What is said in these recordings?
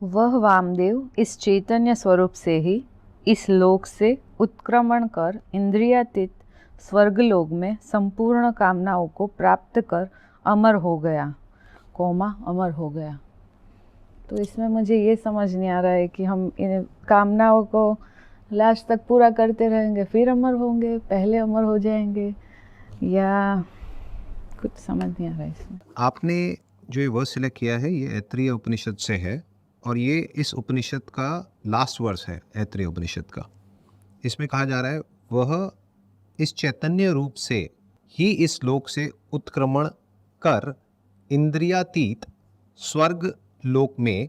वह वामदेव इस चैतन्य स्वरूप से ही इस लोक से उत्क्रमण कर इंद्रियातीत स्वर्गलोक में संपूर्ण कामनाओं को प्राप्त कर अमर हो गया, अमर हो गया। तो इसमें मुझे ये समझ नहीं आ रहा है कि हम इन कामनाओं को लास्ट तक पूरा करते रहेंगे फिर अमर होंगे, पहले अमर हो जाएंगे, या कुछ समझ नहीं आ रहा है इसमें। आपने जो ये वर्स सिलेक्ट किया है ये ऐत्रेय उपनिषद से है और ये इस उपनिषद का लास्ट वर्स है ऐत्रेय उपनिषद का। इसमें कहा जा रहा है वह इस चैतन्य रूप से ही इस लोक से उत्क्रमण कर इंद्रियातीत स्वर्ग लोक में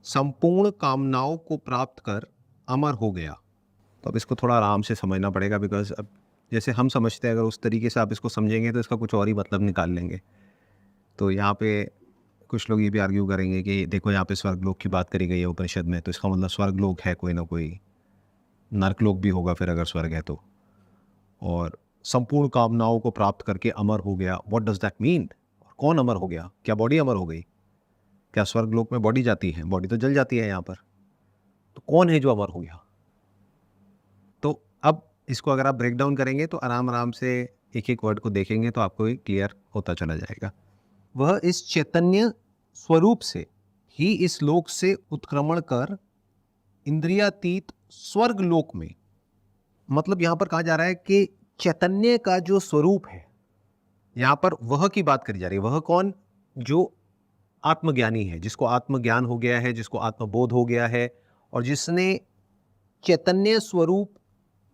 संपूर्ण कामनाओं को प्राप्त कर अमर हो गया। तो अब इसको थोड़ा आराम से समझना पड़ेगा, बिकॉज अब जैसे हम समझते हैं अगर उस तरीके से आप इसको समझेंगे तो इसका कुछ और ही मतलब निकाल लेंगे। तो यहाँ पे कुछ लोग ये भी आर्ग्यू करेंगे कि देखो यहाँ पे स्वर्गलोक की बात करी गई है उपनिषद में, तो इसका मतलब स्वर्गलोक है कोई ना कोई, नरकलोक भी होगा फिर अगर स्वर्ग है तो। और संपूर्ण कामनाओं को प्राप्त करके अमर हो गया, व्हाट डज दैट मीन? कौन अमर हो गया? क्या बॉडी अमर हो गई? क्या स्वर्गलोक में बॉडी जाती है? बॉडी तो जल जाती है यहाँ पर। तो कौन है जो अमर हो गया? तो अब इसको अगर आप ब्रेक डाउन करेंगे तो आराम आराम से एक एक वर्ड को देखेंगे तो आपको क्लियर होता चला जाएगा। वह इस चैतन्य स्वरूप से ही इस लोक से उत्क्रमण कर इंद्रियातीत स्वर्ग लोक में, मतलब यहां पर कहा जा रहा है कि चैतन्य का जो स्वरूप है, यहां पर वह की बात करी जा रही है। वह कौन? जो आत्मज्ञानी है, जिसको आत्मज्ञान हो गया है, जिसको आत्मबोध हो गया है और जिसने चैतन्य स्वरूप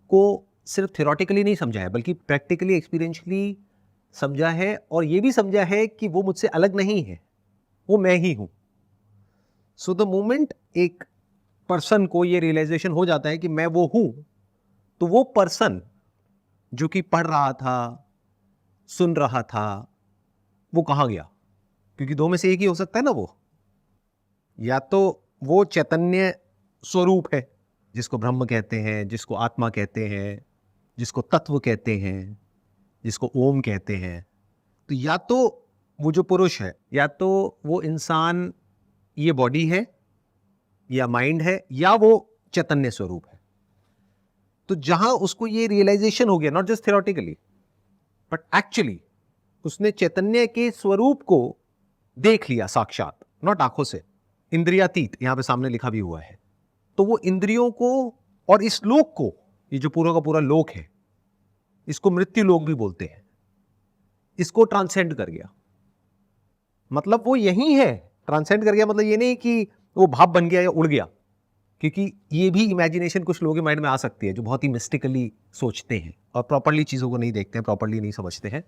को सिर्फ थ्योरेटिकली नहीं समझा है बल्कि प्रैक्टिकली एक्सपीरियंशली समझा है और ये भी समझा है कि वो मुझसे अलग नहीं है, वो मैं ही हूं। सो द मोमेंट एक पर्सन को ये रियलाइजेशन हो जाता है कि मैं वो हूं, तो वो पर्सन जो कि पढ़ रहा था, सुन रहा था, वो कहां गया? क्योंकि दो में से एक ही हो सकता है ना वो। या तो वो चैतन्य स्वरूप है जिसको ब्रह्म कहते हैं, जिसको आत्मा कहते हैं, जिसको तत्व कहते हैं, जिसको ओम कहते हैं। तो या तो वो जो पुरुष है, या तो वो इंसान ये बॉडी है या माइंड है, या वो चैतन्य स्वरूप है। तो जहां उसको ये रियलाइजेशन हो गया, not just theoretically but actually, उसने चैतन्य के स्वरूप को देख लिया साक्षात, नॉट आंखों से, इंद्रियातीत यहां पे सामने लिखा भी हुआ है। तो वो इंद्रियों को और इस लोक को, ये जो पूरा का पूरा लोक है, इसको मृत्यु लोक भी बोलते हैं, इसको ट्रांसेंड कर गया। मतलब वो यही है। ट्रांसेंड कर गया मतलब ये नहीं कि वो भाप बन गया या उड़ गया, क्योंकि ये भी इमेजिनेशन कुछ लोगों के माइंड में आ सकती है जो बहुत ही मिस्टिकली सोचते हैं और प्रॉपर्ली चीजों को नहीं देखते हैं, प्रॉपर्ली नहीं समझते हैं।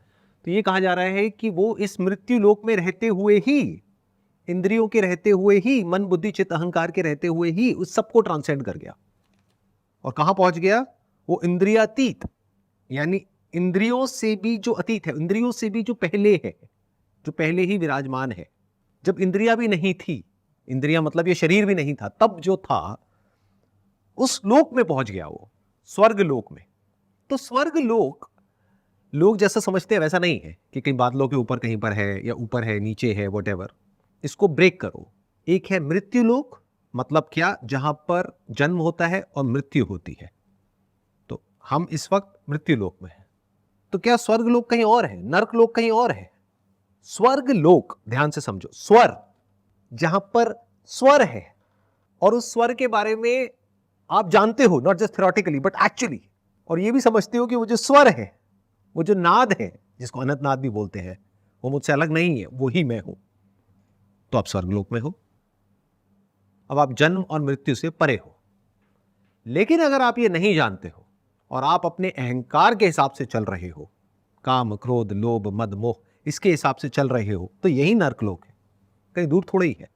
तो ये कहा जा रहा है कि वो इस मृत्यु लोक में रहते हुए ही, इंद्रियों के रहते हुए ही, मन बुद्धि चित्त अहंकार के रहते हुए ही उस सबको ट्रांसेंड कर गया। और कहां पहुंच गया? वो इंद्रियातीत, यानी इंद्रियों से भी जो अतीत है, इंद्रियों से भी जो पहले है, जो पहले ही विराजमान है। जब इंद्रिया भी नहीं थी, इंद्रिया मतलब ये शरीर भी नहीं था, तब जो था उस लोक में पहुंच गया वो, स्वर्ग लोक में। तो स्वर्ग लोक लोग जैसा समझते हैं वैसा नहीं है कि कहीं बादलों के ऊपर कहीं पर है, या ऊपर है, नीचे है, वॉटेवर। इसको ब्रेक करो। एक है मृत्यु लोक, मतलब क्या? जहां पर जन्म होता है और मृत्यु होती है। तो हम इस वक्त मृत्यु लोक में हैं। तो क्या स्वर्ग लोक कहीं और है? नर्क लोक कहीं और है? स्वर्ग लोक, ध्यान से समझो, स्वर, जहां पर स्वर है और उस स्वर के बारे में आप जानते हो, not just theoretically but actually, और ये भी समझते हो कि वो जो स्वर है, वो जो नाद है, जिसको अनंत नाद भी बोलते हैं, वो मुझसे अलग नहीं है, वो ही मैं हूं। तो आप स्वर्गलोक में हो। अब आप जन्म और मृत्यु से परे हो। लेकिन अगर आप ये नहीं जानते हो और आप अपने अहंकार के हिसाब से चल रहे हो, काम क्रोध लोभ मद मोह इसके हिसाब से चल रहे हो, तो यही नर्कलोक है, कहीं दूर थोड़ा ही है।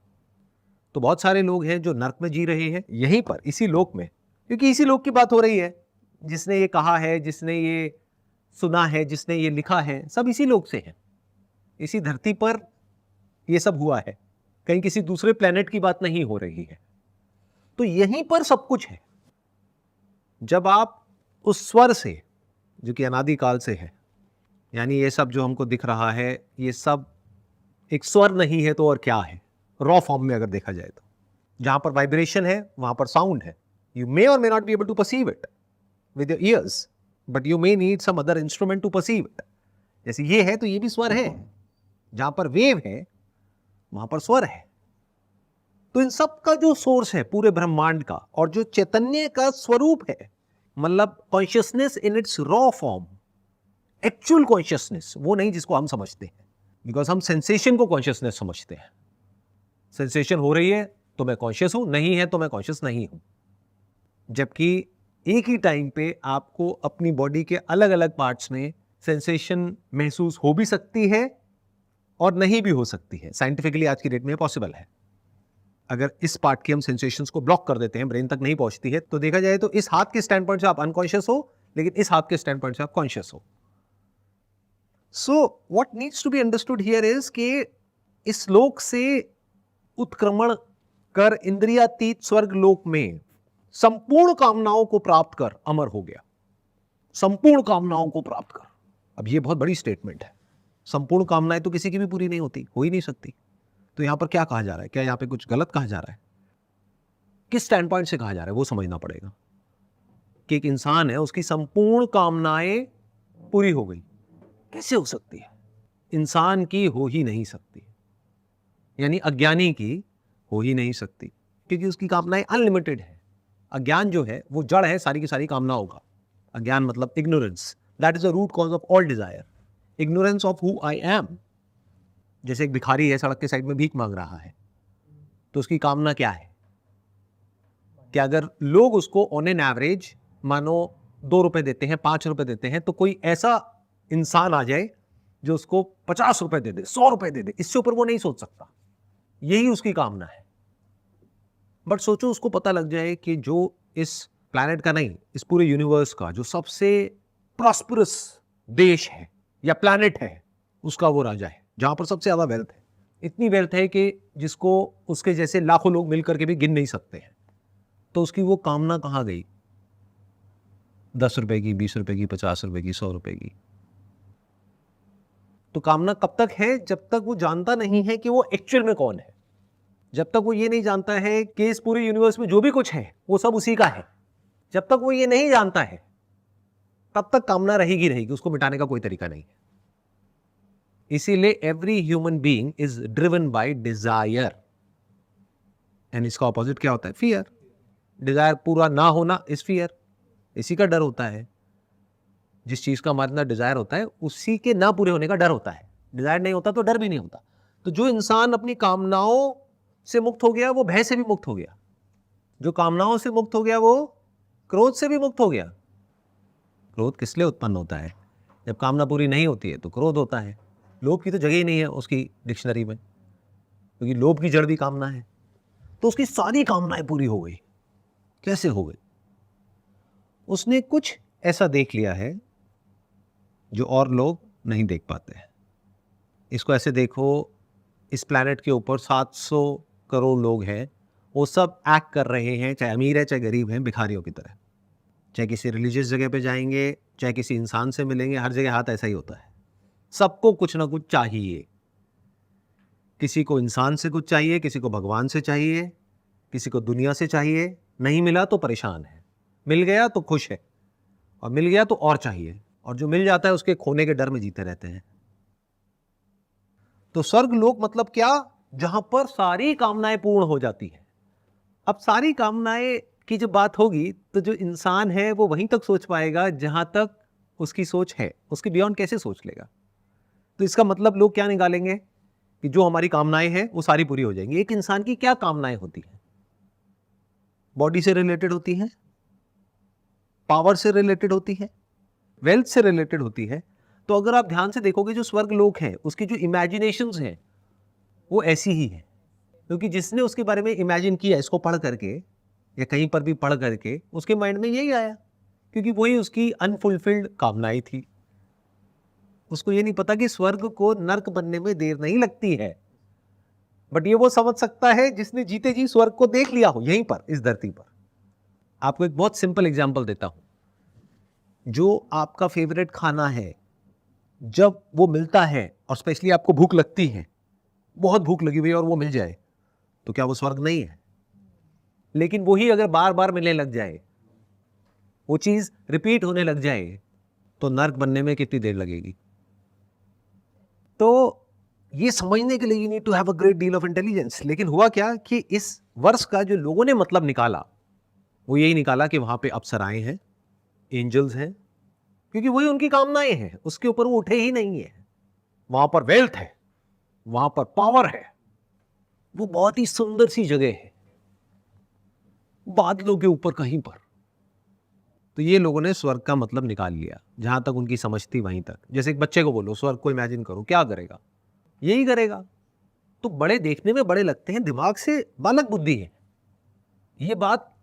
तो बहुत सारे लोग हैं जो नर्क में जी रहे हैं, यहीं पर इसी लोक में, क्योंकि इसी लोक की बात हो रही है। जिसने ये कहा है, जिसने ये सुना है, जिसने ये लिखा है, सब इसी लोक से है। इसी धरती पर ये सब हुआ है, कहीं किसी दूसरे प्लेनेट की बात नहीं हो रही है। तो यहीं पर सब कुछ है। जब आप उस स्वर से, जो कि अनादिकाल से है, यानी ये सब जो हमको दिख रहा है, ये सब एक स्वर नहीं है तो और क्या है? रॉ फॉर्म में अगर देखा जाए तो जहां पर वाइब्रेशन है वहां पर साउंड है. You may or may not be able to perceive it with your ears, but you may need some other instrument to perceive it. जैसे ये है तो ये भी स्वर है, जहां पर वेव है वहां पर स्वर है. तो इन सब का जो सोर्स है पूरे ब्रह्मांड का, और जो चैतन्य का स्वरूप है, मतलब consciousness in its raw form, actual consciousness, वो नहीं जिसको हम समझते हैं. बिकॉज हम सेंसेशन को कॉन्शियसनेस समझते हैं. सेंसेशन हो रही है तो मैं कॉन्शियस हूं, नहीं है तो मैं कॉन्शियस नहीं हूं. जबकि एक ही टाइम पे आपको अपनी बॉडी के अलग अलग पार्ट्स में सेंसेशन महसूस हो भी सकती है और नहीं भी हो सकती है. साइंटिफिकली आज की डेट में पॉसिबल है. अगर इस पार्ट की हम सेंसेशंस को ब्लॉक कर देते हैं, ब्रेन तक नहीं पहुंचती है, तो देखा जाए तो इस हाथ के स्टैंड पॉइंट से आप अनकॉन्शियस हो, लेकिन इस हाथ के स्टैंड पॉइंट से आप कॉन्शियस हो. So what needs to be understood here is कि इस लोक से उत्क्रमण कर इंद्रियातीत स्वर्ग लोक में संपूर्ण कामनाओं को प्राप्त कर अमर हो गया. संपूर्ण कामनाओं को प्राप्त कर. अब ये बहुत बड़ी स्टेटमेंट है. संपूर्ण कामनाएं तो किसी की भी पूरी नहीं होती, हो ही नहीं सकती. तो यहां पर क्या कहा जा रहा है? क्या यहां पे कुछ गलत कहा जा रहा है? किस स्टैंड पॉइंट से कहा जा रहा है वो समझना पड़ेगा. कि एक इंसान है, उसकी संपूर्ण कामनाएं पूरी हो गई. कैसे हो सकती है? इंसान की हो ही नहीं सकती, यानी अज्ञानी की हो ही नहीं सकती, क्योंकि उसकी कामनाएं अनलिमिटेड है. अज्ञान जो है वो जड़ है सारी की सारी कामनाओं का. अज्ञान मतलब ignorance. That is the root cause of all desire. Ignorance of who I am. जैसे एक भिखारी है, सड़क के साइड में भीख मांग रहा है, तो उसकी कामना क्या है? कि अगर लोग उसको ऑन एन एवरेज मानो 2 रुपए देते हैं, 5 रुपए देते हैं, तो कोई ऐसा इंसान आ जाए जो उसको 50 रुपए दे दे, 100 रुपए दे दे, इससे ऊपर वो नहीं सोच सकता. यही उसकी कामना है. बट सोचो उसको पता लग जाए कि जो इस प्लैनेट का नहीं, इस पूरे यूनिवर्स का जो सबसे प्रॉस्परस देश है या प्लैनेट है, उसका वो राजा है, जहां पर सबसे ज्यादा वेल्थ है. इतनी वेल्थ है कि जिसको उसके जैसे लाखों लोग मिलकर के भी गिन नहीं सकते हैं. तो उसकी वो कामना कहां गई? 10 रुपए की, 20 रुपए की, 50 रुपए की, 100 रुपए की. तो कामना कब तक है? जब तक वो जानता नहीं है कि वो एक्चुअल में कौन है. जब तक वो ये नहीं जानता है कि इस पूरे यूनिवर्स में जो भी कुछ है वो सब उसी का है, जब तक वो ये नहीं जानता है, तब तक कामना रहेगी रहेगी, उसको मिटाने का कोई तरीका नहीं है. इसीलिए every human being is driven by desire. And इसका ऑपोजिट क्या होता है? फियर. डिजायर पूरा ना होना इज फियर. इसी का डर होता है. जिस चीज का हमारे अंदर डिजायर होता है उसी के ना पूरे होने का डर होता है. डिजायर नहीं होता तो डर भी नहीं होता. तो जो इंसान अपनी कामनाओं से मुक्त हो गया वो भय से भी मुक्त हो गया. जो कामनाओं से मुक्त हो गया वो क्रोध से भी मुक्त हो गया. क्रोध किस लिए उत्पन्न होता है? जब कामना पूरी नहीं होती है तो क्रोध होता है. लोभ की तो जगह ही नहीं है उसकी डिक्शनरी में, क्योंकि लोभ की जड़ भी कामना है. तो उसकी सारी कामनाएं पूरी हो गई. कैसे हो गई? उसने कुछ ऐसा देख लिया है जो और लोग नहीं देख पाते हैं. इसको ऐसे देखो, इस प्लैनेट के ऊपर 700 करोड़ लोग हैं, वो सब एक्ट कर रहे हैं, चाहे अमीर है चाहे गरीब हैं, भिखारियों की तरह. चाहे किसी रिलीजियस जगह पे जाएंगे, चाहे किसी इंसान से मिलेंगे, हर जगह हाथ ऐसा ही होता है. सबको कुछ ना कुछ चाहिए. किसी को इंसान से कुछ चाहिए, किसी को भगवान से चाहिए, किसी को दुनिया से चाहिए. नहीं मिला तो परेशान है, मिल गया तो खुश है, और मिल गया तो और चाहिए, और जो मिल जाता है उसके खोने के डर में जीते रहते हैं. तो स्वर्ग लोक मतलब क्या? जहां पर सारी कामनाएं पूर्ण हो जाती है. अब सारी कामनाएं की जब बात होगी तो जो इंसान है वो वहीं तक सोच पाएगा जहां तक उसकी सोच है. उसके बियॉन्ड कैसे सोच लेगा? तो इसका मतलब लोग क्या निकालेंगे कि जो हमारी कामनाएं हैं वो सारी पूरी हो जाएंगी. एक इंसान की क्या कामनाएं होती हैं? बॉडी से रिलेटेड होती है, पावर से रिलेटेड होती है, वेल्थ से रिलेटेड होती है. तो अगर आप ध्यान से देखोगे जो स्वर्ग लोक है उसकी जो इमेजिनेशंस हैं वो ऐसी ही है. क्योंकि जिसने उसके बारे में इमेजिन किया इसको पढ़ करके या कहीं पर भी पढ़ करके, उसके माइंड में यही आया, क्योंकि वही उसकी अनफुलफिल्ड कामनाएं थी. उसको ये नहीं पता कि स्वर्ग को नर्क बनने में देर नहीं लगती है. बट ये वो समझ सकता है जिसने जीते जी स्वर्ग को देख लिया हो यहीं पर, इस धरती पर. आपको एक बहुत सिंपल एग्जाम्पल देता हूं. जो आपका फेवरेट खाना है, जब वो मिलता है और स्पेशली आपको भूख लगती है, बहुत भूख लगी हुई है और वो मिल जाए, तो क्या वो स्वर्ग नहीं है? लेकिन वही अगर बार बार मिलने लग जाए, वो चीज रिपीट होने लग जाए, तो नर्क बनने में कितनी देर लगेगी? तो ये समझने के लिए you need to have a great deal of intelligence. लेकिन हुआ क्या कि इस वर्ष का जो लोगों ने मतलब निकाला, वो यही निकाला कि वहां पे अप्सराएं हैं, एंजल्स हैं, क्योंकि वही उनकी कामनाएं हैं, उसके ऊपर वो उठे ही नहीं है। वहां पर वेल्थ है, वहां पर पावर है, वो बहुत ही सुंदर सी जगह है बादलों के ऊपर कहीं पर। तो ये लोगों ने स्वर्ग का मतलब निकाल लिया, जहां तक उनकी समझ थी वहीं तक। जैसे एक बच्चे को बोलो स्वर्ग को इमेजिन करो, क्या करेगा? यही करेगा। तो बड़े देखने में बड़े लगते हैं, दिमाग से बालक बुद्धि है। ये बात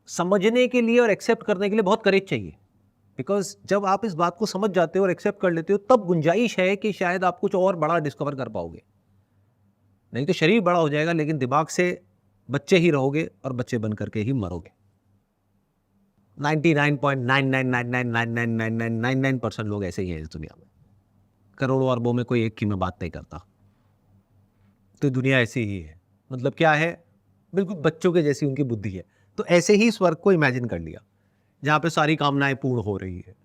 समझने के लिए और एक्सेप्ट करने के लिए बहुत करेज चाहिए, बिकॉज जब आप इस बात को समझ जाते हो और एक्सेप्ट कर लेते हो, तब गुंजाइश है कि शायद आप कुछ और बड़ा डिस्कवर कर पाओगे। नहीं तो शरीर बड़ा हो जाएगा, लेकिन दिमाग से बच्चे ही रहोगे और बच्चे बन करके ही मरोगे। 99.99999999% लोग ऐसे ही हैं इस दुनिया में। करोड़ों अरबों में कोई एक की मैं बात नहीं करता। तो दुनिया ऐसी ही है। मतलब क्या है? बिल्कुल बच्चों के जैसी उनकी बुद्धि है। तो ऐसे ही स्वर्ग को इमेजिन कर लिया, जहां पे सारी कामनाएं पूर्ण हो रही है।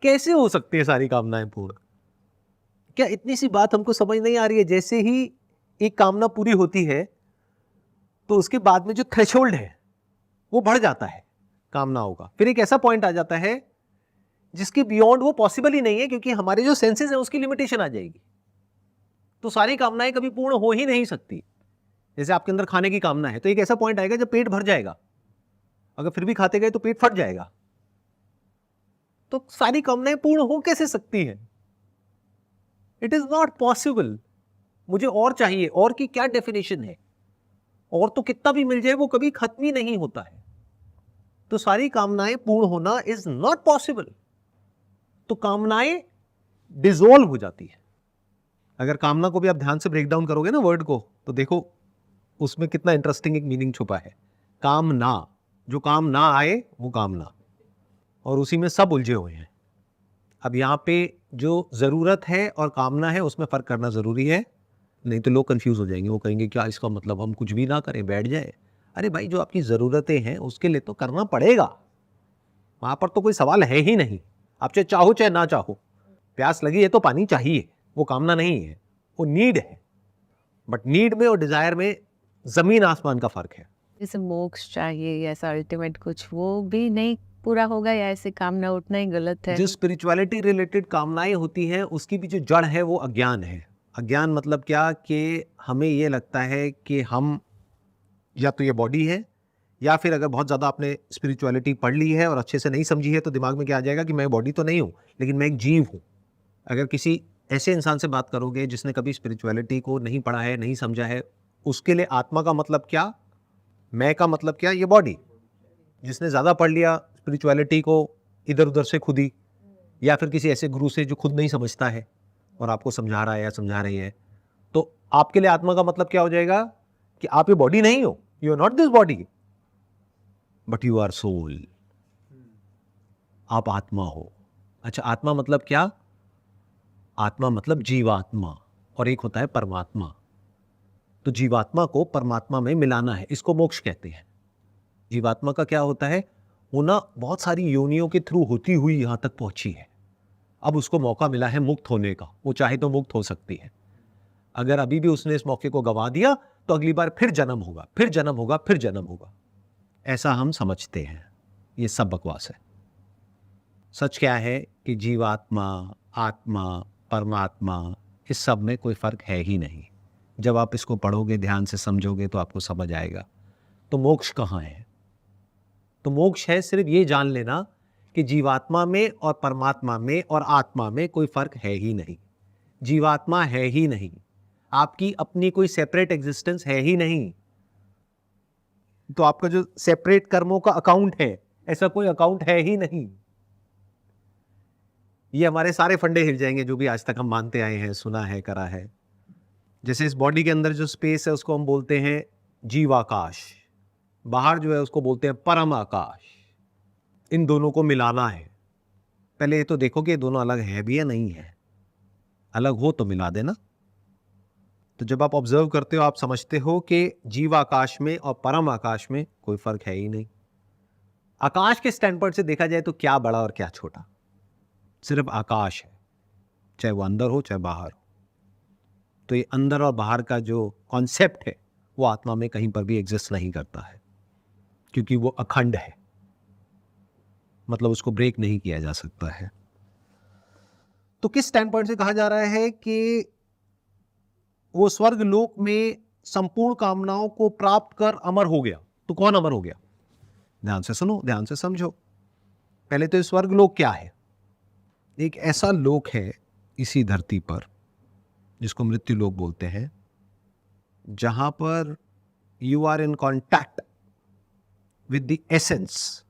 कैसे हो सकती है सारी कामनाएं पूर्ण? क्या इतनी सी बात हमको समझ नहीं आ रही है? जैसे ही एक कामना पूरी होती है, तो उसके बाद में जो थ्रेशोल्ड है वो बढ़ जाता है कामनाओं का। फिर एक ऐसा पॉइंट आ जाता है जिसके बियॉन्ड वो पॉसिबल ही नहीं है, क्योंकि हमारे जो सेंसेस है उसकी लिमिटेशन आ जाएगी। तो सारी कामनाएं कभी पूर्ण हो ही नहीं सकती। जैसे आपके अंदर खाने की कामना है, तो एक ऐसा पॉइंट आएगा जब पेट भर जाएगा, अगर फिर भी खाते गए तो पेट फट जाएगा। तो सारी कामनाएं पूर्ण हो कैसे सकती हैं? It is not possible. मुझे और चाहिए, और की क्या डेफिनेशन है? और तो कितना भी मिल जाए वो कभी खत्म ही नहीं होता है। तो सारी कामनाएं पूर्ण होना इज नॉट पॉसिबल। तो कामनाएं डिसॉल्व हो जाती है। अगर कामना को भी आप ध्यान से ब्रेक डाउन करोगे ना वर्ड को, तो देखो उसमें कितना इंटरेस्टिंग एक मीनिंग छुपा है। कामना, जो काम ना आए वो कामना, और उसी में सब उलझे हुए हैं। अब यहां पे जो जरूरत है और कामना है उसमें फर्क करना जरूरी है, नहीं तो लोग कंफ्यूज हो जाएंगे। वो कहेंगे क्या इसका मतलब हम कुछ भी ना करें, बैठ जाए? अरे भाई, जो आपकी जरूरतें हैं उसके लिए तो करना पड़ेगा। वहां पर तो कोई सवाल है ही नहीं। आप चाहे चाहो चाहे ना चाहो, प्यास लगी है तो पानी चाहिए। वो कामना नहीं है, वो नीड है। बट नीड में और डिजायर में जमीन आसमान का फर्क है। जैसे मोक्ष चाहिए या ऐसा अल्टीमेट कुछ, वो भी नहीं पूरा होगा, या ऐसे कामना उठना ही गलत है? जो स्पिरिचुअलिटी रिलेटेड कामनाएं होती हैं उसकी भी जो जड़ है वो अज्ञान है। अज्ञान मतलब क्या? कि हमें ये लगता है कि हम या तो ये बॉडी है, या फिर अगर बहुत ज़्यादा आपने स्पिरिचुअलिटी पढ़ ली है और अच्छे से नहीं समझी है, तो दिमाग में क्या आ जाएगा कि मैं बॉडी तो नहीं हूँ, लेकिन मैं एक जीव हूँ। अगर किसी ऐसे इंसान से बात करोगे जिसने कभी स्पिरिचुअलिटी को नहीं पढ़ा है, नहीं समझा है, उसके लिए आत्मा का मतलब क्या, मैं का मतलब क्या, ये बॉडी। जिसने ज़्यादा पढ़ लिया स्पिरिचुअलिटी को इधर उधर से खुद ही, या फिर किसी ऐसे गुरु से जो खुद नहीं समझता है और आपको समझा रहा है या समझा रही है, तो आपके लिए आत्मा का मतलब क्या हो जाएगा कि आप ये बॉडी नहीं हो, you are not this body, but you are soul. आप आत्मा हो। अच्छा, आत्मा मतलब क्या? आत्मा मतलब जीवात्मा, और एक होता है परमात्मा। तो जीवात्मा को परमात्मा में मिलाना है, इसको मोक्ष कहते हैं। जीवात्मा का क्या होता है? वो ना बहुत सारी योनियों के थ्रू होती हुई यहां तक पहुंची है। अब उसको मौका मिला है मुक्त होने का। वो चाहे तो मुक्त हो सकती है। अगर अभी भी उसने इस मौके को गंवा दिया, तो अगली बार फिर जन्म होगा, फिर जन्म होगा, फिर जन्म होगा। ऐसा हम समझते हैं। ये सब बकवास है। सच क्या है कि जीवात्मा, आत्मा, परमात्मा, इस सब में कोई फर्क है ही नहीं। जब आप इसको पढ़ोगे, ध्यान से समझोगे, तो आपको समझ आएगा। तो मोक्ष कहाँ है? तो मोक्ष है सिर्फ ये जान लेना कि जीवात्मा में और परमात्मा में और आत्मा में कोई फर्क है ही नहीं। जीवात्मा है ही नहीं, आपकी अपनी कोई सेपरेट एग्जिस्टेंस है ही नहीं। तो आपका जो सेपरेट कर्मों का अकाउंट है, ऐसा कोई अकाउंट है ही नहीं। ये हमारे सारे फंडे हिल जाएंगे जो भी आज तक हम मानते आए हैं, सुना है, करा है। जैसे इस बॉडी के अंदर जो स्पेस है उसको हम बोलते हैं जीवाकाश, बाहर जो है उसको बोलते हैं परम आकाश। इन दोनों को मिलाना है। पहले ये तो देखो कि ये दोनों अलग है भी या नहीं है। अलग हो तो मिला देना। तो जब आप ऑब्जर्व करते हो आप समझते हो कि जीव आकाश में और परम आकाश में कोई फर्क है ही नहीं। आकाश के स्टैंड पॉइंट से देखा जाए तो क्या बड़ा और क्या छोटा, सिर्फ आकाश है, चाहे वो अंदर हो चाहे बाहर हो। तो ये अंदर और बाहर का जो कॉन्सेप्ट है वो आत्मा में कहीं पर भी एग्जिस्ट नहीं करता है, क्योंकि वो अखंड है, मतलब उसको ब्रेक नहीं किया जा सकता है। तो किस स्टैंड पॉइंट से कहा जा रहा है कि वो स्वर्ग लोक में संपूर्ण कामनाओं को प्राप्त कर अमर हो गया। तो कौन अमर हो गया? ध्यान से सुनो, ध्यान से समझो। पहले तो स्वर्ग लोक क्या है? एक ऐसा लोक है इसी धरती पर जिसको मृत्यु लोक बोलते हैं, जहां पर you are in contact with the essence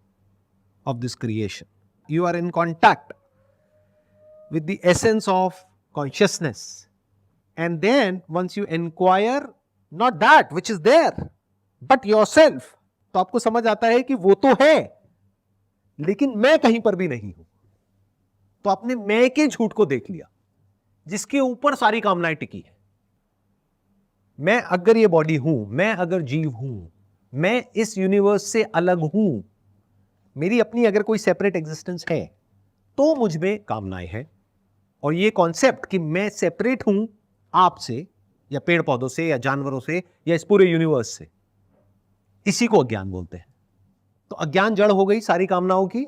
of this creation, you are in contact with the essence of consciousness, and then once you inquire not that which is there but yourself, तो आपको समझ आता है कि वो तो है लेकिन मैं कहीं पर भी नहीं हूं। तो आपने मैं के झूठ को देख लिया जिसके ऊपर सारी कामनाएं टिकी है। मैं अगर ये बॉडी हूं, मैं अगर जीव हूं, मैं इस यूनिवर्स से अलग हूं, मेरी अपनी अगर कोई सेपरेट एग्जिस्टेंस है तो मुझ में कामनाएं हैं। और ये कॉन्सेप्ट कि मैं सेपरेट हूं आपसे या पेड़ पौधों से या जानवरों से या इस पूरे यूनिवर्स से, इसी को अज्ञान बोलते हैं। तो अज्ञान जड़ हो गई सारी कामनाओं की।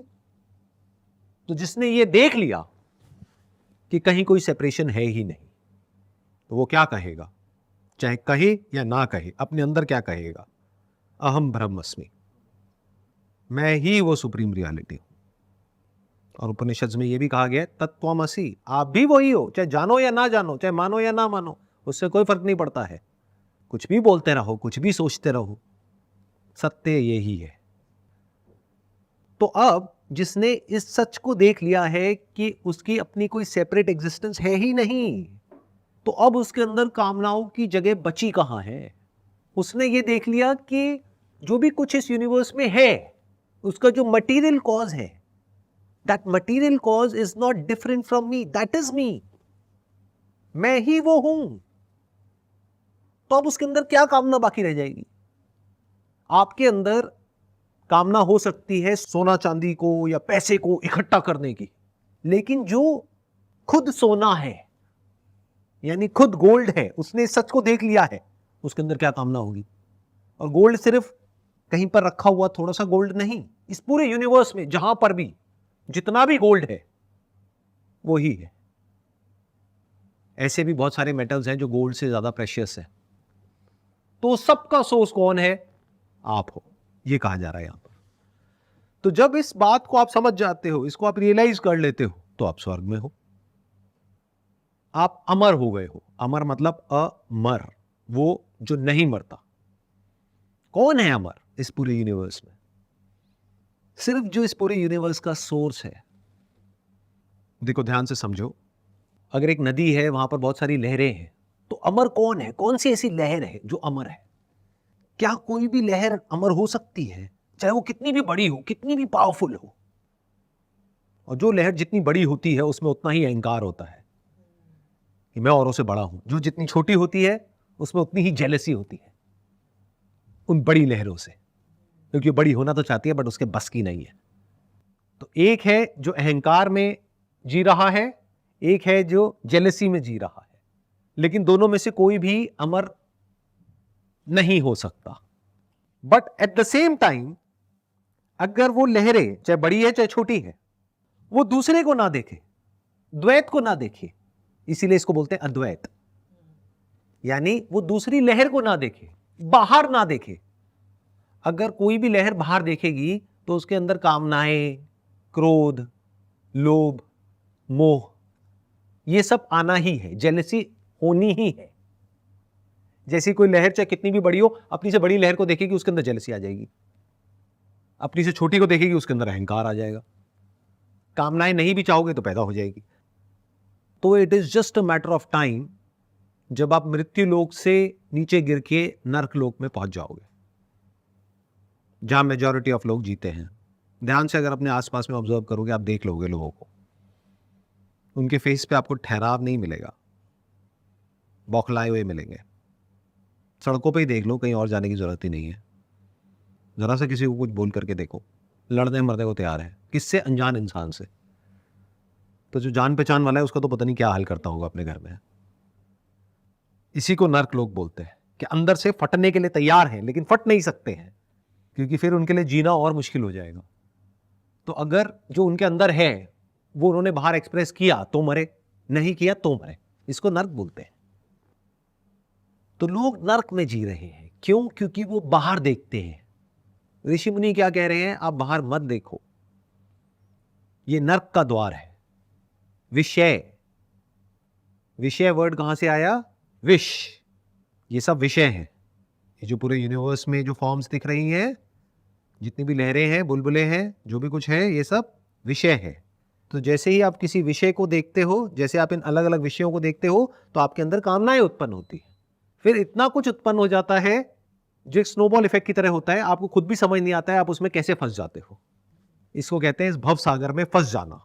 तो जिसने ये देख लिया कि कहीं कोई सेपरेशन है ही नहीं, तो वो क्या कहेगा? चाहे कहे या ना कहे, अपने अंदर क्या कहेगा? अहम ब्रह्मस्मि, मैं ही वो सुप्रीम रियलिटी हूं। और उपनिषद में ये भी कहा गया है तत्त्वमसि, आप भी वही हो, चाहे जानो या ना जानो, चाहे मानो या ना मानो, उससे कोई फर्क नहीं पड़ता है। कुछ भी बोलते रहो, कुछ भी सोचते रहो, सत्य यही है। तो अब जिसने इस सच को देख लिया है कि उसकी अपनी कोई सेपरेट एग्जिस्टेंस है ही नहीं, तो अब उसके अंदर कामनाओं की जगह बची कहां है? उसने ये देख लिया कि जो भी कुछ इस यूनिवर्स में है उसका जो मटीरियल कॉज है, that material cause is not different from me, that is me, मैं ही वो हूं। तो अब उसके अंदर क्या कामना बाकी रह जाएगी? आपके अंदर कामना हो सकती है सोना चांदी को या पैसे को इकट्ठा करने की, लेकिन जो खुद सोना है यानी खुद गोल्ड है, उसने इस सच को देख लिया है, उसके अंदर क्या कामना होगी? और गोल्ड सिर्फ कहीं पर रखा हुआ थोड़ा सा गोल्ड नहीं, इस पूरे यूनिवर्स में जहां पर भी जितना भी गोल्ड है वो ही है। ऐसे भी बहुत सारे मेटल्स हैं जो गोल्ड से ज्यादा प्रेशियस है। तो सबका सोर्स कौन है? आप हो, ये कहा जा रहा है यहां पर। तो जब इस बात को आप समझ जाते हो, इसको आप रियलाइज कर लेते हो, तो आप स्वर्ग में हो, आप अमर हो गए हो। अमर मतलब अमर, वो जो नहीं मरता। कौन है अमर इस पूरे यूनिवर्स में? सिर्फ जो इस पूरे यूनिवर्स का सोर्स है। देखो ध्यान से समझो, अगर एक नदी है, वहां पर बहुत सारी लहरें हैं, तो अमर कौन है? कौन सी ऐसी लहर है जो अमर है? क्या कोई भी लहर अमर हो सकती है, चाहे वो कितनी भी बड़ी हो, कितनी भी पावरफुल हो? और जो लहर जितनी बड़ी होती है उसमें उतना ही अहंकार होता है कि मैं औरों से बड़ा हूं। जो जितनी छोटी होती है उसमें उतनी ही जेलसी होती है उन बड़ी लहरों से, क्योंकि बड़ी होना तो चाहती है बट उसके बस की नहीं है। तो एक है जो अहंकार में जी रहा है, एक है जो जेलसी में जी रहा है, लेकिन दोनों में से कोई भी अमर नहीं हो सकता। But at the same time अगर वो लहरें चाहे बड़ी है चाहे छोटी है, वो दूसरे को ना देखे, द्वैत को ना देखे, इसीलिए इसको बोलते हैं अद्वैत। यानी वो दूसरी लहर को ना देखे, बाहर ना देखे। अगर कोई भी लहर बाहर देखेगी तो उसके अंदर कामनाएं, क्रोध, लोभ, मोह, ये सब आना ही है, जेलसी होनी ही है। जैसी कोई लहर चाहे कितनी भी बड़ी हो, अपनी से बड़ी लहर को देखेगी उसके अंदर जेलसी आ जाएगी, अपनी से छोटी को देखेगी उसके अंदर अहंकार आ जाएगा। कामनाएं नहीं भी चाहोगे तो पैदा हो जाएगी। तो it is just a matter of time जब आप मृत्यु लोक से नीचे गिर के नर्क लोक में पहुंच जाओगे, जहां मेजॉरिटी ऑफ लोग जीते हैं। ध्यान से अगर अपने आसपास में ऑब्जर्व करोगे, आप देख लोगे लोगों को, उनके फेस पे आपको ठहराव नहीं मिलेगा, बौखलाए हुए मिलेंगे। सड़कों पे ही देख लो, कहीं और जाने की जरूरत ही नहीं है। जरा सा किसी को कुछ बोल करके देखो, लड़ने मरने को तैयार है। किससे? अनजान इंसान से। तो जो जान पहचान वाला है उसका तो पता नहीं क्या हाल करता होगा अपने घर में। इसी को नर्क लोग बोलते हैं कि अंदर से फटने के लिए तैयार हैं लेकिन फट नहीं सकते हैं, क्योंकि फिर उनके लिए जीना और मुश्किल हो जाएगा। तो अगर जो उनके अंदर है वो उन्होंने बाहर एक्सप्रेस किया तो मरे, नहीं किया तो मरे। इसको नर्क बोलते हैं। तो लोग नर्क में जी रहे हैं। क्यों? क्योंकि वो बाहर देखते हैं। ऋषि मुनि क्या कह रहे हैं? आप बाहर मत देखो, ये नर्क का द्वार है। विषय, विषय वर्ड कहां से आया? विष। ये सब विषय है। ये जो पूरे यूनिवर्स में जो फॉर्म्स दिख रही हैं, जितनी भी लहरें हैं, बुलबुलें हैं, जो भी कुछ है, ये सब विषय है। तो जैसे ही आप किसी विषय को देखते हो, जैसे आप इन अलग अलग विषयों को देखते हो, तो आपके अंदर कामनाएं उत्पन्न होती है। फिर इतना कुछ उत्पन्न हो जाता है जो एक स्नोबॉल इफेक्ट की तरह होता है। आपको खुद भी समझ नहीं आता है आप उसमें कैसे फंस जाते हो। इसको कहते हैं इस भव सागर में फंस जाना।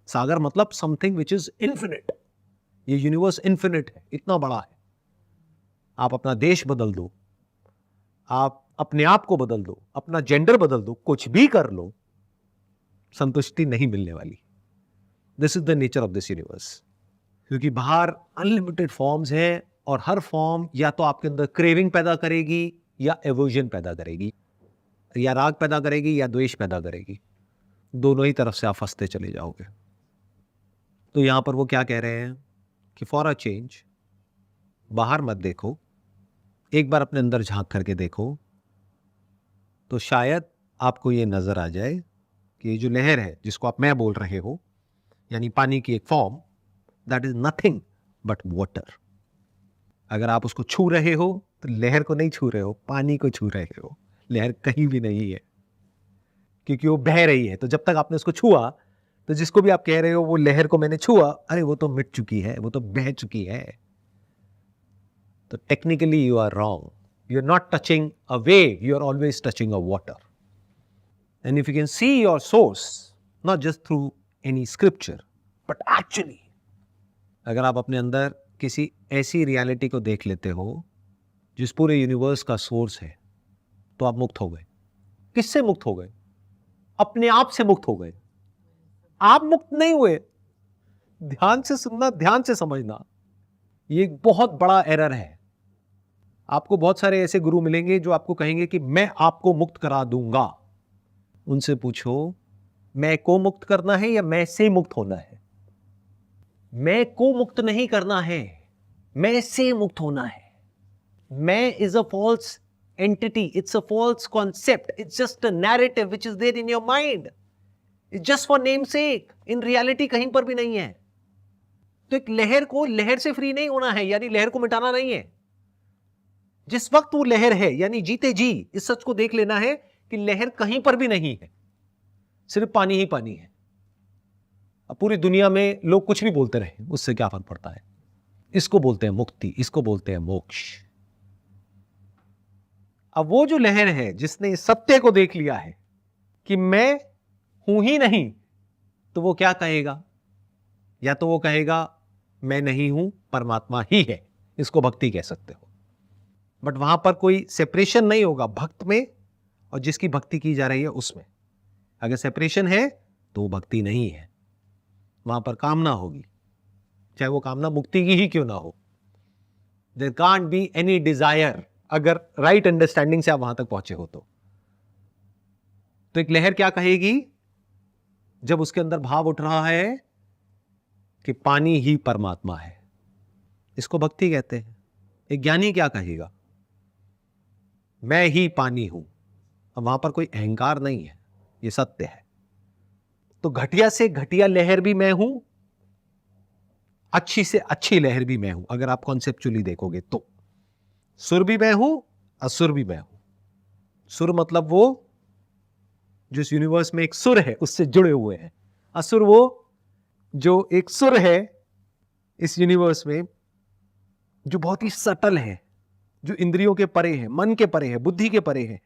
सागर मतलब समथिंग विच इज इन्फिनिट। ये यूनिवर्स इन्फिनिट है, इतना बड़ा है। आप अपना देश बदल दो, आप अपने आप को बदल दो, अपना जेंडर बदल दो, कुछ भी कर लो, संतुष्टि नहीं मिलने वाली। This is the nature of this universe. क्योंकि बाहर अनलिमिटेड फॉर्म्स हैं और हर फॉर्म या तो आपके अंदर क्रेविंग पैदा करेगी या एवर्जन पैदा करेगी, या राग पैदा करेगी या द्वेष पैदा करेगी। दोनों ही तरफ से आप फंसते चले जाओगे। तो यहां पर वो क्या कह रहे हैं कि फॉर अ चेंज बाहर मत देखो, एक बार अपने अंदर झांक करके देखो, तो शायद आपको ये नजर आ जाए कि ये जो लहर है जिसको आप मैं बोल रहे हो, यानी पानी की एक form, that is nothing but water. अगर आप उसको छू रहे हो तो लहर को नहीं छू रहे हो, पानी को छू रहे हो। लहर कहीं भी नहीं है क्योंकि वो बह रही है। तो जब तक आपने उसको छुआ, तो जिसको भी आप कह रहे हो वो लहर को मैंने छुआ, अरे वो तो मिट चुकी है, वो तो बह चुकी है। तो technically you are wrong. You are not touching a wave, you are always touching a water. And if you can see your source not just through any scripture but actually, अगर आप अपने अंदर किसी ऐसी रियलिटी को देख लेते हो जिस पूरे यूनिवर्स का सोर्स है, तो आप मुक्त हो गए। किससे मुक्त हो गए? अपने आप से मुक्त हो गए। आप मुक्त नहीं हुए। ध्यान से सुनना, ध्यान से समझना, ये एक बहुत बड़ा एरर है। आपको बहुत सारे ऐसे गुरु मिलेंगे जो आपको कहेंगे कि मैं आपको मुक्त करा दूंगा। उनसे पूछो मैं को मुक्त करना है या मैं से मुक्त होना है? मैं को मुक्त नहीं करना है, मैं से मुक्त होना है। मैं is a false entity, it's a false concept, it's just a narrative which is there in your mind, it's just for name sake. In reality कहीं पर भी नहीं है। तो एक लहर को लहर से फ्री नहीं होना है, यानी लहर को मिटाना नहीं है। जिस वक्त वो लहर है, यानी जीते जी इस सच को देख लेना है कि लहर कहीं पर भी नहीं है, सिर्फ पानी ही पानी है। अब पूरी दुनिया में लोग कुछ भी बोलते रहे, उससे क्या फर्क पड़ता है? इसको बोलते हैं मुक्ति, इसको बोलते हैं मोक्ष। अब वो जो लहर है जिसने इस सत्य को देख लिया है कि मैं हूं ही नहीं, तो वो क्या कहेगा? या तो वो कहेगा मैं नहीं हूं, परमात्मा ही है। इसको भक्ति कह सकते हो। बट वहां पर कोई सेपरेशन नहीं होगा भक्त में और जिसकी भक्ति की जा रही है उसमें। अगर सेपरेशन है तो वो भक्ति नहीं है, वहां पर कामना होगी, चाहे वो कामना मुक्ति की ही क्यों ना हो। There can't be any desire, अगर राइट अंडरस्टैंडिंग से आप वहां तक पहुंचे हो तो एक लहर क्या कहेगी जब उसके अंदर भाव उठ रहा है कि पानी ही परमात्मा है? इसको भक्ति कहते हैं। एक ज्ञानी क्या कहेगा? मैं ही पानी हूं। अब वहां पर कोई अहंकार नहीं है, ये सत्य है। तो घटिया से घटिया लहर भी मैं हूं, अच्छी से अच्छी लहर भी मैं हूं। अगर आप कॉन्सेप्चुअली देखोगे तो सुर भी मैं हूं, असुर भी मैं हूं। सुर मतलब वो जो इस यूनिवर्स में एक सुर है उससे जुड़े हुए हैं। असुर वो जो एक सुर है इस यूनिवर्स में जो बहुत ही सटल है, जो इंद्रियों के परे है, मन के परे है, बुद्धि के परे है,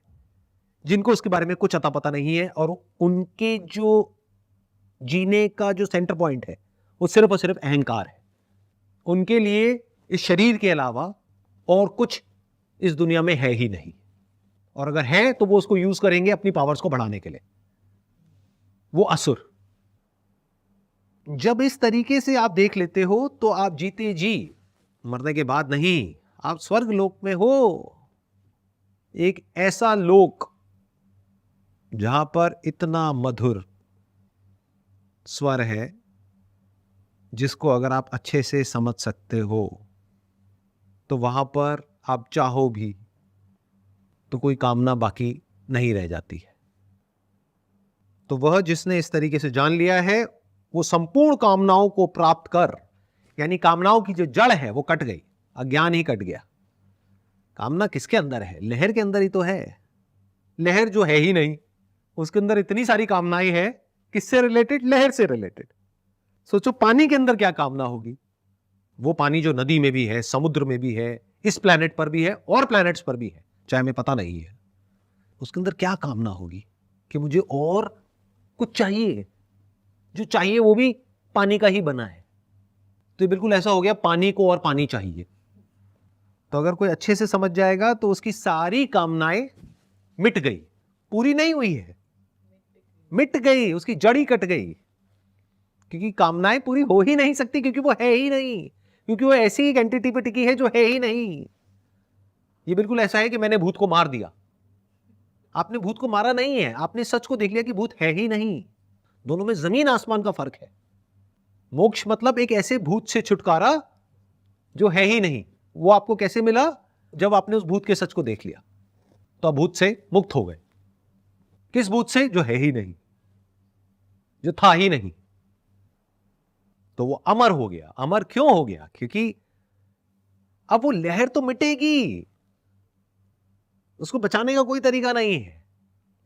जिनको उसके बारे में कुछ अता पता नहीं है। और उनके जो जीने का जो सेंटर पॉइंट है वो सिर्फ और सिर्फ अहंकार है। उनके लिए इस शरीर के अलावा और कुछ इस दुनिया में है ही नहीं, और अगर है तो वो उसको यूज करेंगे अपनी पावर्स को बढ़ाने के लिए, वो असुर। जब इस तरीके से आप देख लेते हो तो आप जीते जी, मरने के बाद नहीं, आप स्वर्ग लोक में हो, एक ऐसा लोक जहां पर इतना मधुर स्वर है जिसको अगर आप अच्छे से समझ सकते हो तो वहां पर आप चाहो भी तो कोई कामना बाकी नहीं रह जाती है। तो वह जिसने इस तरीके से जान लिया है वो संपूर्ण कामनाओं को प्राप्त कर, यानी कामनाओं की जो जड़ है वो कट गई, अज्ञान ही कट गया। कामना किसके अंदर है? लहर के अंदर ही तो है। लहर जो है ही नहीं, उसके अंदर इतनी सारी कामनाएं हैं, किससे रिलेटेड? लहर से रिलेटेड। सोचो पानी के अंदर क्या कामना होगी? वो पानी जो नदी में भी है, समुद्र में भी है, इस प्लैनेट पर भी है और प्लैनेट्स पर भी है, चाहे हमें पता नहीं है, उसके अंदर क्या कामना होगी कि मुझे और कुछ चाहिए, जो चाहिए वो भी पानी का ही बना है। तो ये बिल्कुल ऐसा हो गया, पानी को और पानी चाहिए। तो अगर कोई अच्छे से समझ जाएगा तो उसकी सारी कामनाएं मिट गई, पूरी नहीं हुई है, मिट गई, उसकी जड़ ही कट गई, क्योंकि कामनाएं पूरी हो ही नहीं सकती, क्योंकि वो है ही नहीं, क्योंकि वो ऐसी एक एंटिटी पे टिकी है जो है ही नहीं। ये बिल्कुल ऐसा है कि मैंने भूत को मार दिया। आपने भूत को मारा नहीं है, आपने सच को देख लिया कि भूत है ही नहीं। दोनों में जमीन आसमान का फर्क है। मोक्ष मतलब एक ऐसे भूत से छुटकारा जो है ही नहीं। वो आपको कैसे मिला? जब आपने उस भूत के सच को देख लिया तो आप भूत से मुक्त हो गए। किस भूत से? जो है ही नहीं, जो था ही नहीं। तो वो अमर हो गया। अमर क्यों हो गया? क्योंकि अब वो लहर तो मिटेगी, उसको बचाने का कोई तरीका नहीं है,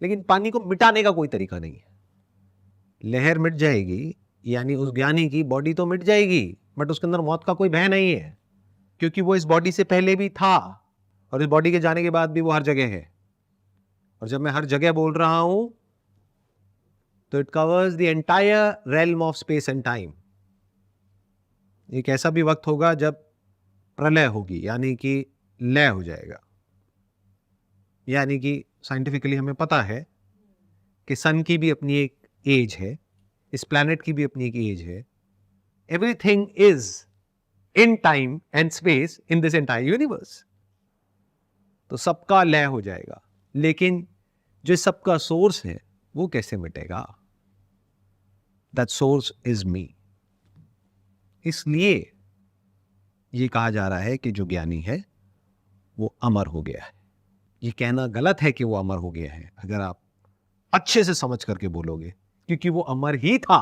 लेकिन पानी को मिटाने का कोई तरीका नहीं है। लहर मिट जाएगी, यानी उस ज्ञानी की बॉडी तो मिट जाएगी, बट उसके अंदर मौत का कोई भय नहीं है, क्योंकि वो इस बॉडी से पहले भी था और इस बॉडी के जाने के बाद भी वो हर जगह है। और जब मैं हर जगह बोल रहा हूं तो it covers the entire realm of space and time. एक ऐसा भी वक्त होगा जब प्रलय होगी, यानी कि लय हो जाएगा। यानी कि साइंटिफिकली हमें पता है कि सन की भी अपनी एक एज है, इस प्लैनेट की भी अपनी एक एज है। Everything is in time and space in this entire universe. तो सबका लय हो जाएगा, लेकिन जो सबका सोर्स है वो कैसे मिटेगा? That source is me. इसलिए ये कहा जा रहा है कि जो ज्ञानी है वो अमर हो गया है। ये कहना गलत है कि वो अमर हो गया है, अगर आप अच्छे से समझ करके बोलोगे, क्योंकि वो अमर ही था,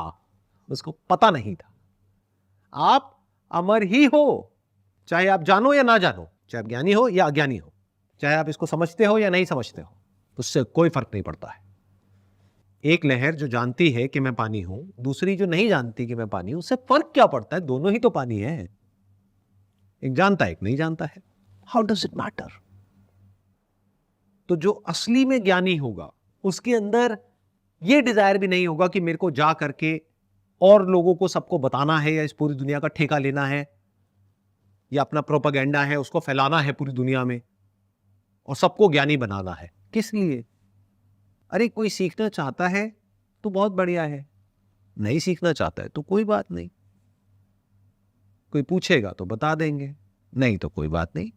उसको पता नहीं था। आप अमर ही हो, चाहे आप जानो या ना जानो, चाहे आप ज्ञानी हो या अज्ञानी हो, चाहे आप इसको समझते हो या नहीं समझते हो, उससे कोई फर्क नहीं पड़ता है। एक लहर जो जानती है कि मैं पानी हूं, दूसरी जो नहीं जानती कि मैं पानी हूं, उससे फर्क क्या पड़ता है? दोनों ही तो पानी है। एक जानता है, एक नहीं जानता है। How does it matter? तो जो असली में ज्ञानी होगा उसके अंदर यह डिजायर भी नहीं होगा कि मेरे को जा करके और लोगों को सबको बताना है, या इस पूरी दुनिया का ठेका लेना है, या अपना प्रोपेगेंडा है उसको फैलाना है पूरी दुनिया में और सबको ज्ञानी बनाना है। किस लिए? अरे कोई सीखना चाहता है तो बहुत बढ़िया है, नहीं सीखना चाहता है तो कोई बात नहीं, कोई पूछेगा तो बता देंगे, नहीं तो कोई बात नहीं।